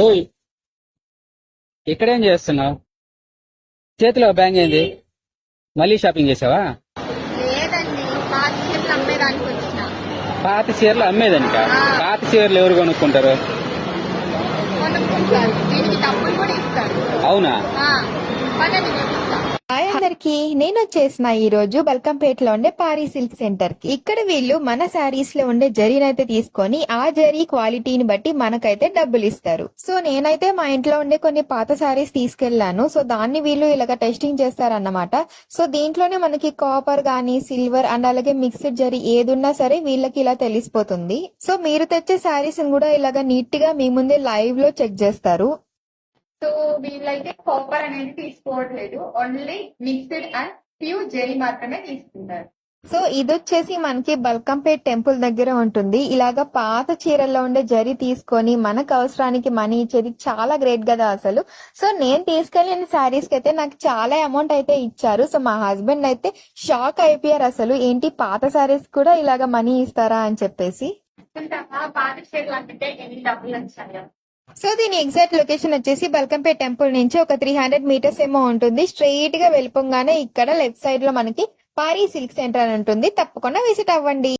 ఓయ్, ఇక్కడేం చేస్తున్నావు? చేతిలో బ్యాంగ్ ఏంది? మళ్ళీ షాపింగ్ చేసావా? లేదండి, పాత చీరలు అమ్మేదానికి వచ్చిన. పాత చీరలు అమ్మేదనిక? పాత చీరలు ఎవరు కొనుక్కుంటారు? కొనుక్కుంటారు, దీనికి డబ్బులు కూడా ఇస్తారు. అవునా? పదండి చూపిస్తా. హాయ్ అందరికి, నేను వచ్చేసిన ఈ రోజు బల్కంపేటలో ఉండే పారీ సిల్క్ సెంటర్ కి. ఇక్కడ వీళ్ళు మన శారీస్ లో ఉండే జరీనైతే తీసుకొని ఆ జరీ క్వాలిటీని బట్టి మనకైతే డబ్బులు ఇస్తారు. సో నేనైతే మా ఇంట్లో ఉండే కొన్ని పాత శారీస్ తీసుకెళ్లాను. సో దాన్ని వీళ్ళు ఇలాగ టెస్టింగ్ చేస్తారన్నమాట. సో దీంట్లోనే మనకి కాపర్ గానీ సిల్వర్ అండ్ అలాగే మిక్స్డ్ జరీ ఏదున్నా సరే వీళ్ళకి ఇలా తెలిసిపోతుంది. సో మీరు తెచ్చే శారీస్ కూడా ఇలాగ నీట్ గా మీ ముందే లైవ్ లో చెక్ చేస్తారు. సో వీళ్ళైతే కాపర్ అనేది తీసుకోవట్లేదు, ఓన్లీ మిక్స్డ్ అండ్ ప్యూర్ జెరీ మాత్రమే తీసుకుంటారు. సో ఇది వచ్చేసి మనకి బల్కంపేట్ టెంపుల్ దగ్గర ఉంటుంది. ఇలాగా పాత చీరల్లో ఉండే జరీ తీసుకొని మనకు అవసరానికి మనీ ఇచ్చేది చాలా గ్రేట్ కదా అసలు. సో నేను తీసుకెళ్లిన శారీస్ కి అయితే నాకు చాలా అమౌంట్ అయితే ఇచ్చారు. సో మా హస్బెండ్ అయితే షాక్ అయిపోయారు, అసలు ఏంటి పాత శారీస్ కూడా ఇలాగా మనీ ఇస్తారా అని చెప్పేసి. పాత చీరలు అంటే ఎన్ని డబ్బులు వచ్చాయో. సో దీని ఎగ్జాక్ట్ లొకేషన్ వచ్చేసి బల్కంపేట్ టెంపుల్ నుంచి ఒక 300 మీటర్స్ ఏమో ఉంటుంది. స్ట్రెయిట్ గా వెళ్ళిపోగానే ఇక్కడ లెఫ్ట్ సైడ్ లో మనకి పారీ సిల్క్ సెంటర్ అని ఉంటుంది. తప్పకుండా విజిట్ అవ్వండి.